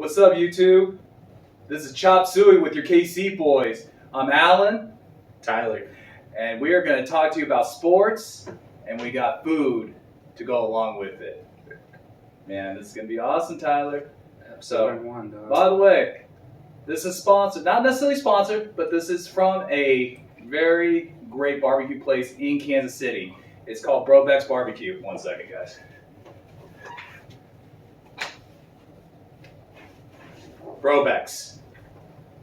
What's up, YouTube? This is Chop Suey with your KC boys. I'm Alan. Tyler. And we are going to talk to you about sports, and we got food to go along with it. Man, this is going to be awesome, Tyler. By the way, this is sponsored, not necessarily sponsored, but this is from a very great barbecue place in Kansas City. It's called Brobecks Barbecue. One second, guys. Brobecks.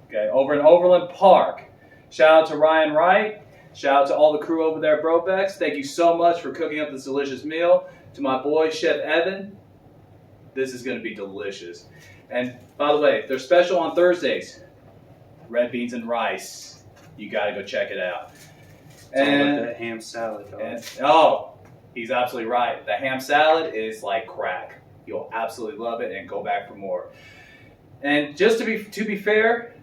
Okay, over in Overland Park. Shout out to Ryan Wright. Shout out to all the crew over there at Brobecks. Thank you so much for cooking up this delicious meal. To my boy, Chef Evan, this is going to be delicious. And by the way, they're special on Thursdays. Red beans and rice. You got to go check it out. And like that ham salad. He's absolutely right. The ham salad is like crack. You'll absolutely love it and go back for more. And just to be fair,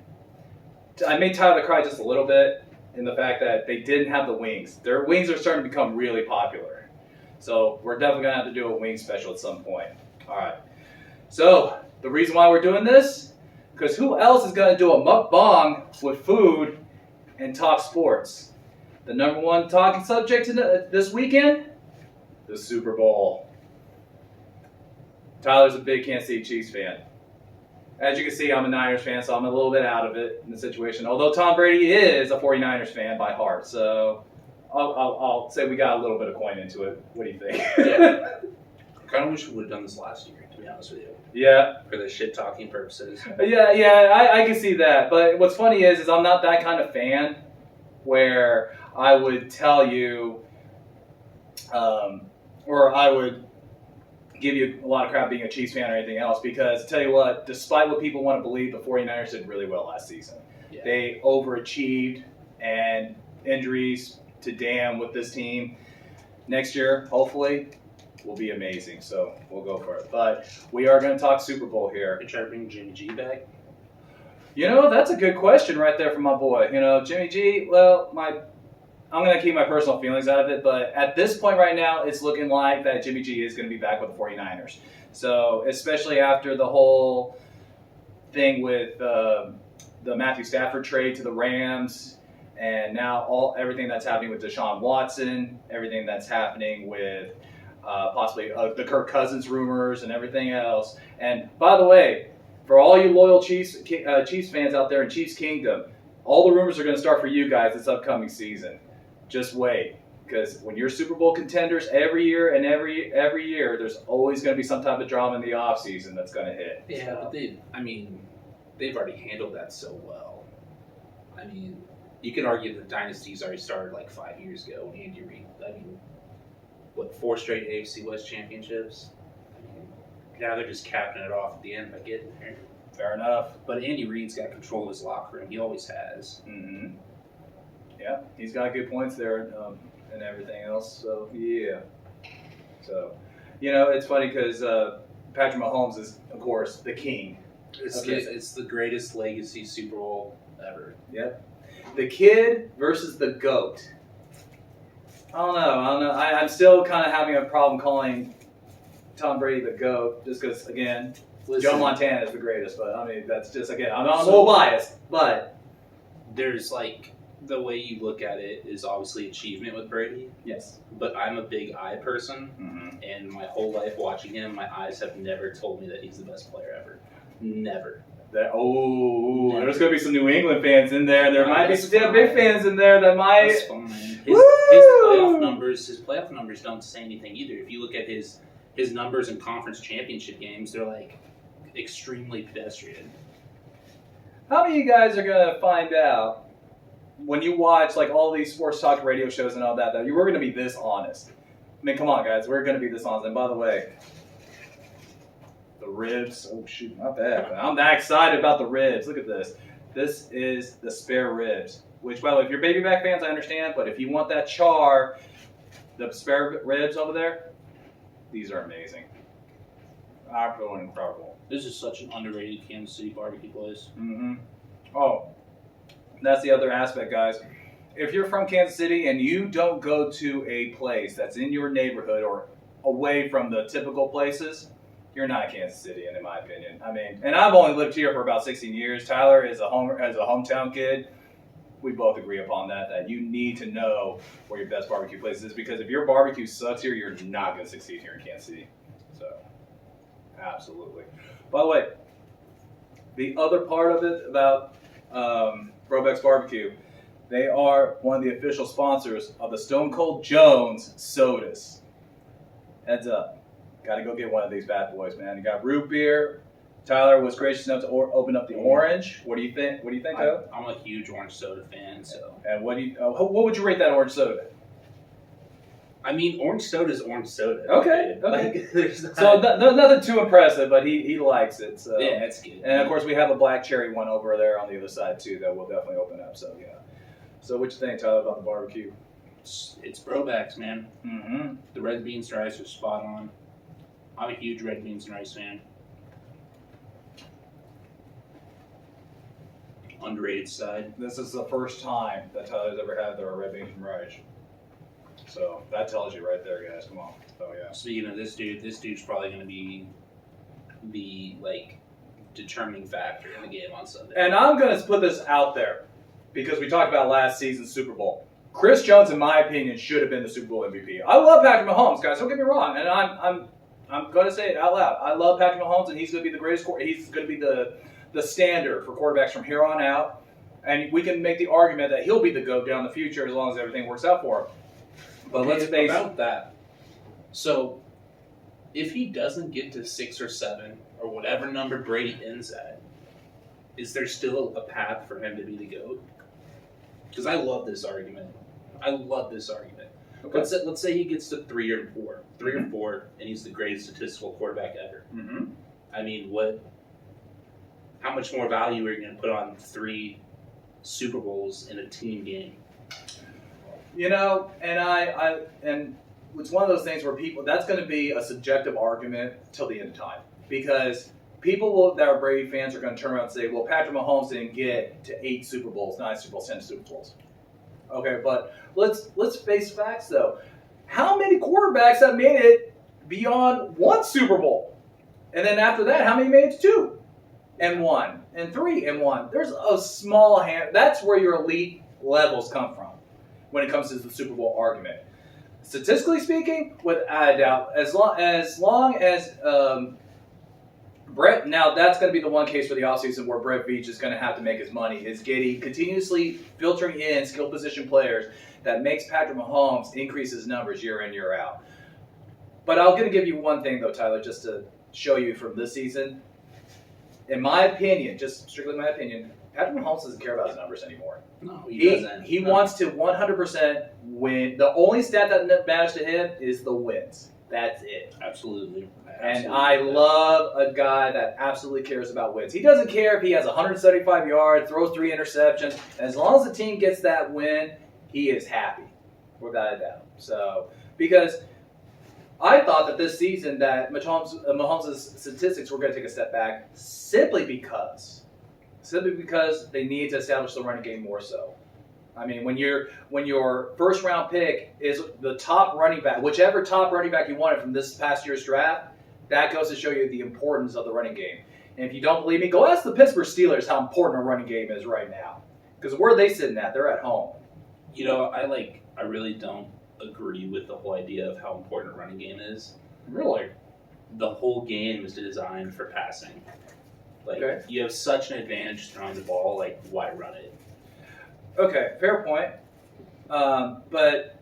I made Tyler cry just a little bit in the fact that they didn't have the wings. Their wings are starting to become really popular. So we're definitely going to have to do a wing special at some point. All right. So the reason why we're doing this, because who else is going to do a mukbang with food and talk sports? The number one talking subject this weekend? The Super Bowl. Tyler's a big Kansas City Chiefs fan. As you can see, I'm a Niners fan, so I'm a little bit out of it in the situation. Although Tom Brady is a 49ers fan by heart, so I'll say we got a little bit of coin into it. What do you think? Yeah. I kind of wish we would have done this last year, to be honest with you. Yeah. For the shit-talking purposes. Yeah, I can see that. But what's funny is I'm not that kind of fan where I would tell you, or I would give you a lot of crap being a Chiefs fan or anything else, because tell you what, despite what people want to believe, the 49ers did really well last season. Yeah. They overachieved, and injuries to damn with this team. Next year, hopefully, will be amazing, so we'll go for it. But we are going to talk Super Bowl here. You try to bring Jimmy G back? You know, that's a good question right there from my boy. You know, Jimmy G, well, I'm going to keep my personal feelings out of it, but at this point right now, it's looking like that Jimmy G is going to be back with the 49ers. So, especially after the whole thing with the Matthew Stafford trade to the Rams, and now everything that's happening with Deshaun Watson, everything that's happening with possibly the Kirk Cousins rumors and everything else. And by the way, for all you loyal Chiefs fans out there in Chiefs Kingdom, all the rumors are going to start for you guys this upcoming season. Just wait, because when you're Super Bowl contenders every year and every year, there's always going to be some type of drama in the offseason that's going to hit. Yeah, so. But they've already handled that so well. I mean, you can argue the dynasty's already started like 5 years ago when Andy Reid. 4 straight AFC West championships? Now they're just capping it off at the end by getting there. Fair enough. But Andy Reid's got control of his locker room. He always has. Mm-hmm. Yeah, he's got good points there and everything else. So, yeah. So, you know, it's funny because Patrick Mahomes is, of course, the king. It's the greatest legacy Super Bowl ever. Yep. The kid versus the GOAT. I don't know. I'm still kind of having a problem calling Tom Brady the GOAT just because, again, Joe Montana is the greatest. But, I mean, that's just, again, I'm a little biased. But there's, the way you look at it is obviously achievement with Brady. Yes. But I'm a big eye person. Mm-hmm. And my whole life watching him, my eyes have never told me that he's the best player ever. Never. Never. There's going to be some New England fans in there. There might be some damn big fans in there that might. That's fine. His playoff numbers don't say anything either. If you look at his numbers in conference championship games, they're extremely pedestrian. How many of you guys are going to find out when you watch all these sports talk radio shows and all that we're going to be this honest? I mean, come on, guys. We're going to be this honest. And by the way, the ribs. Oh, shoot. Not bad. I'm that excited about the ribs. Look at this. This is the spare ribs. Which, by the way, if you're baby back fans, I understand. But if you want that char, the spare ribs over there, these are amazing. Absolutely incredible. This is such an underrated Kansas City barbecue place. Mm-hmm. Oh, that's the other aspect, guys. If you're from Kansas City and you don't go to a place that's in your neighborhood or away from the typical places, you're not Kansas City, in my opinion. I mean, and I've only lived here for about 16 years. Tyler is a hometown kid. We both agree upon that you need to know where your best barbecue place is, because if your barbecue sucks here, you're not going to succeed here in Kansas City. So, absolutely. By the way, the other part of it about Brobecks Barbecue, they are one of the official sponsors of the Stone Cold Jones sodas. Heads up. Got to go get one of these bad boys, man. You got root beer. Tyler was gracious enough to open up the orange. What do you think? What do you think, Tyler? I'm a huge orange soda fan. So. And what would you rate that orange soda? I mean, orange soda is orange soda. Okay. Like, So nothing too impressive, but he likes it. So. Yeah, it's good. And of course, we have a black cherry one over there on the other side too that we'll definitely open up. So yeah. So what you think, Tyler, about the barbecue? It's Brobecks, man. Mm-hmm. The red beans and rice are spot on. I'm a huge red beans and rice fan. Underrated side. This is the first time that Tyler's ever had their red beans and rice. So that tells you right there, guys. Come on. So yeah. Speaking of this dude's probably going to be the determining factor in the game on Sunday. And I'm going to put this out there because we talked about last season's Super Bowl. Chris Jones, in my opinion, should have been the Super Bowl MVP. I love Patrick Mahomes, guys. Don't get me wrong, and I'm going to say it out loud. I love Patrick Mahomes, and he's going to be the greatest. He's going to be the standard for quarterbacks from here on out. And we can make the argument that he'll be the GOAT down the future as long as everything works out for him. But let's face about that. So, if he doesn't get to 6 or 7 or whatever number Brady ends at, is there still a path for him to be the GOAT? Because I love this argument. Okay. Let's say he gets to 3 or 4, and he's the greatest statistical quarterback ever. Mm-hmm. I mean, how much more value are you going to put on 3 Super Bowls in a team game? You know, and it's one of those things where that's going to be a subjective argument till the end of time, because people that are Brady fans are going to turn around and say, well, Patrick Mahomes didn't get to 8 Super Bowls, 9 Super Bowls, 10 Super Bowls. Okay, but let's face facts though. How many quarterbacks have made it beyond 1 Super Bowl? And then after that, how many made it to 2 and 1 and 3 and 1? There's a small hand. That's where your elite levels come from when it comes to the Super Bowl argument. Statistically speaking, without a doubt, as long as Brett, now that's going to be the one case for the offseason where Brett Veach is going to have to make his money, is getting continuously filtering in skill position players that makes Patrick Mahomes increase his numbers year in, year out. But I'm going to give you one thing, though, Tyler, just to show you from this season. In my opinion, just strictly my opinion, Patrick Mahomes doesn't care about his numbers anymore. No, he doesn't. He wants to 100% win. The only stat that matters to him is the wins. That's it. Absolutely. And I love a guy that absolutely cares about wins. He doesn't care if he has 175 yards, throws 3 interceptions. As long as the team gets that win, he is happy, without a doubt. So, because I thought that this season that Mahomes' statistics were going to take a step back simply because they need to establish the running game more so. I mean, when your first round pick is the top running back, whichever top running back you wanted from this past year's draft, that goes to show you the importance of the running game. And if you don't believe me, go ask the Pittsburgh Steelers how important a running game is right now. Because where are they sitting at? They're at home. You know, I really don't agree with the whole idea of how important a running game is. Really? The whole game is designed for passing. Okay. You have such an advantage throwing the ball, why run it? Okay, fair point. But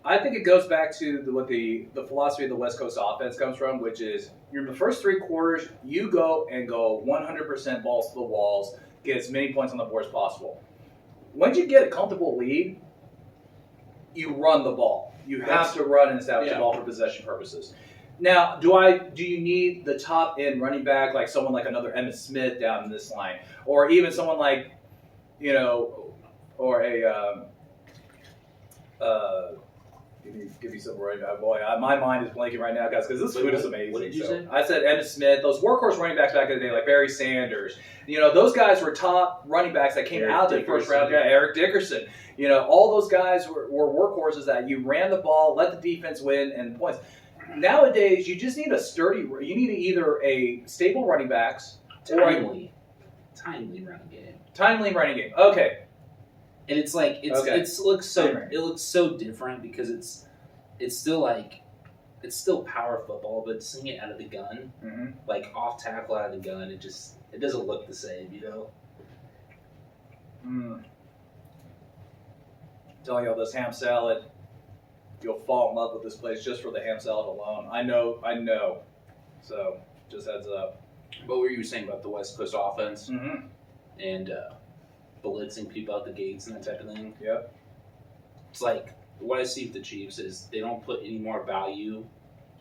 I think it goes back to what the philosophy of the West Coast offense comes from, which is in the first 3 quarters, you go 100% balls to the walls, get as many points on the board as possible. Once you get a comfortable lead, you run the ball. You have to run and establish the ball for possession purposes. Now, do you need the top end running back, like someone like another Emmitt Smith down in this line, or even someone like, or a give me some right now, boy. My mind is blanking right now, guys, because this food is amazing. What did you say? I said Emmitt Smith, those workhorse running backs back in the day, like Barry Sanders. Those guys were top running backs that came out of the first round. Yeah, Eric Dickerson. All those guys were workhorses that you ran the ball, let the defense win, and points. nowadays you just need a sturdy. You need either a stable running backs timely running game. Timely running game. Okay. And it's like it looks so different because it's still power football, but seeing it out of the gun, like off tackle out of the gun, it doesn't look the same, you know. Telling y'all this ham salad, you'll fall in love with this place just for the ham salad alone. I know. So just heads up. What were you saying about the West Coast offense Mm-hmm. and blitzing people out the gates and that type of thing? Yep. It's like what I see with the Chiefs is they don't put any more value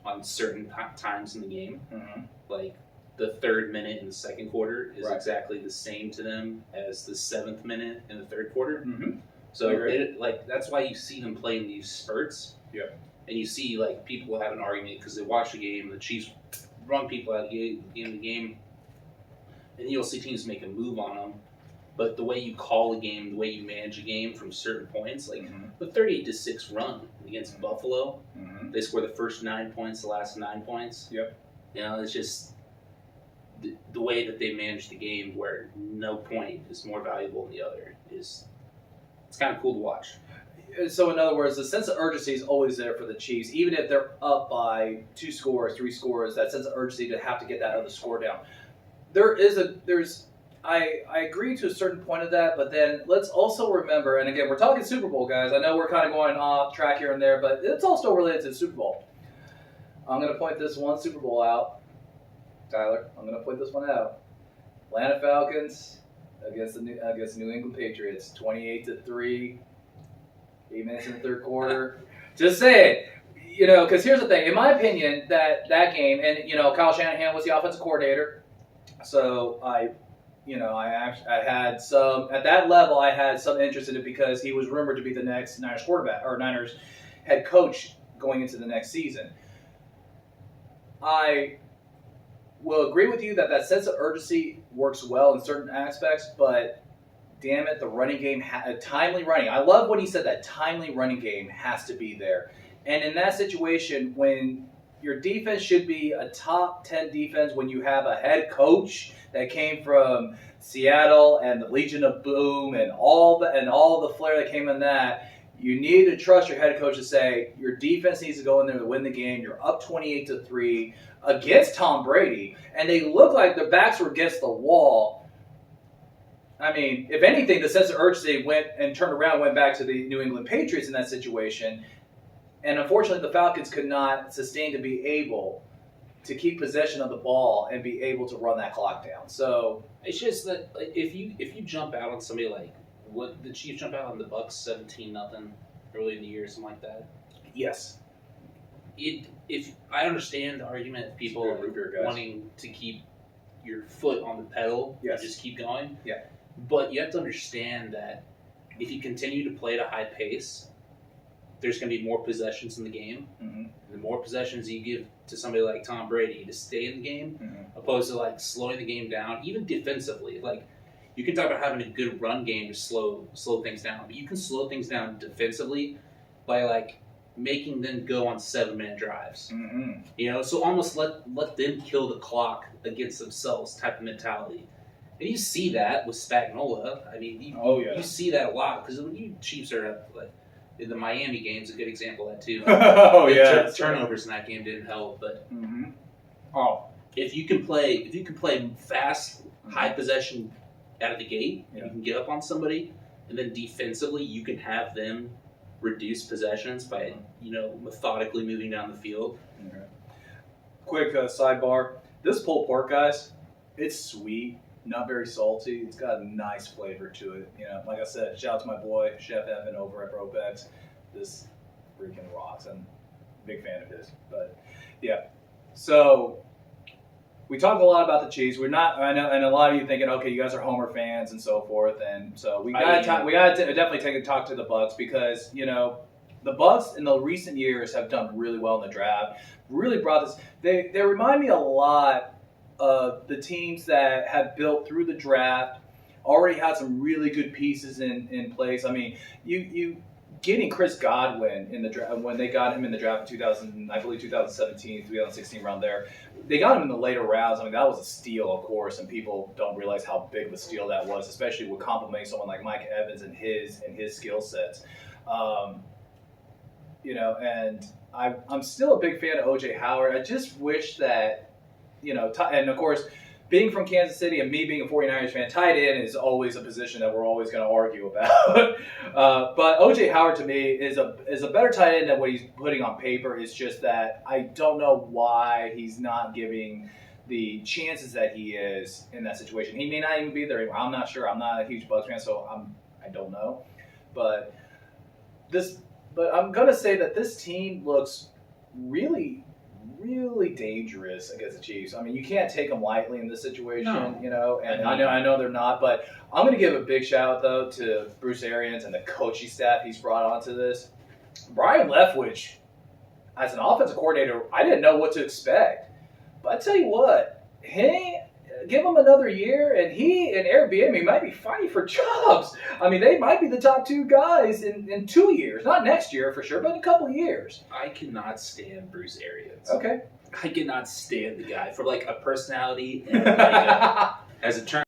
on certain times in the game. Mm-hmm. Like the third minute in the second quarter is Right. exactly the same to them as the 7th minute in the third quarter. Mm-hmm. So that's why you see them play in these spurts. Yep. And you see like people have an argument because they watch the game. The Chiefs run people out of the game, and you'll see teams make a move on them. But the way you call a game, the way you manage a game from certain points, like the 38-6 run against Buffalo, they score the first 9 points, the last 9 points. Yep. You know, it's just the way that they manage the game, where no point is more valuable than the other. It's kind of cool to watch. So in other words, the sense of urgency is always there for the Chiefs, even if they're up by 2 scores, 3 scores. That sense of urgency to have to get that other score down. I agree to a certain point of that, but then let's also remember, and again, we're talking Super Bowl, guys. I know we're kind of going off track here and there, but it's all still related to the Super Bowl. I'm going to point this one Super Bowl out. Tyler, I'm going to point this one out. Atlanta Falcons against the New England Patriots, 28-3, 8 minutes in the third quarter. Just say it, because here's the thing. In my opinion, that game, and Kyle Shanahan was the offensive coordinator, so I had some at that level. I had some interest in it because he was rumored to be the next Niners quarterback or Niners head coach going into the next season. I will agree with you that sense of urgency works well in certain aspects, but damn it, the running game, timely running. I love when he said that timely running game has to be there. And in that situation, when your defense should be a top 10 defense, when you have a head coach that came from Seattle and the Legion of Boom and all the flair that came in that, you need to trust your head coach to say your defense needs to go in there to win the game. You're up 28-3 against Tom Brady, and they look like their backs were against the wall. I mean, if anything, the sense of urgency went back to the New England Patriots in that situation. And unfortunately, the Falcons could not sustain to be able to keep possession of the ball and be able to run that clock down. So it's just that if you jump out on somebody like what the Chiefs jump out on the Bucks 17-0 early in the year, something like that. Yes. If I understand the argument of people wanting to keep your foot on the pedal and just keep going. Yeah. But you have to understand that if you continue to play at a high pace, there's going to be more possessions in the game. Mm-hmm. The more possessions you give to somebody like Tom Brady to stay in the game, opposed to like slowing the game down, even defensively. Like you can talk about having a good run game to slow things down, but you can slow things down defensively by like making them go on 7-minute drives. Mm-hmm. So almost let them kill the clock against themselves type of mentality. And you see that with Spagnuolo. I mean, you see that a lot because when you Chiefs are up, like the Miami game's a good example of that too. Turnovers in that game didn't help, but if you can play fast, high possession out of the gate, you can get up on somebody, and then defensively you can have them reduce possessions by methodically moving down the field. Okay. Quick sidebar: this pulled pork, guys, it's sweet. Not very salty. It's got a nice flavor to it. Like I said, shout out to my boy, Chef Evan over at Brobecks. This freaking rocks. I'm a big fan of his. But, yeah. So, we talked a lot about the Chiefs. We're not, I know, and a lot of you thinking, okay, you guys are Homer fans and so forth. And so, we got to definitely take a talk to the Bucks because, the Bucks in the recent years have done really well in the draft. Really brought this. They remind me a lot of the teams that have built through the draft, already had some really good pieces in place. I mean, you getting Chris Godwin in the draft when they got him in the draft in 2017, 2016 around there. They got him in the later rounds. I mean, that was a steal, of course, and people don't realize how big of a steal that was, especially with complimenting someone like Mike Evans and his skill sets. And I'm still a big fan of O.J. Howard. I just wish that, and of course, being from Kansas City and me being a 49ers fan, tight end is always a position that we're always going to argue about. But O.J. Howard, to me, is a better tight end than what he's putting on paper. It's just that I don't know why he's not giving the chances that he is in that situation. He may not even be there anymore. I'm not sure. I'm not a huge Bucs fan, so I don't know. But I'm going to say that this team looks really, really dangerous against the Chiefs. I mean, you can't take them lightly in this situation, and I know they're not, but I'm going to give a big shout out, though, to Bruce Arians and the coaching staff he's brought onto this. Brian Leftwich, as an offensive coordinator, I didn't know what to expect. But I tell you what, give him another year, and he and Airbnb might be fighting for jobs. I mean, they might be the top two guys in 2 years. Not next year for sure, but in a couple of years. I cannot stand Bruce Arians. Okay. I cannot stand the guy for like a personality and like as it turns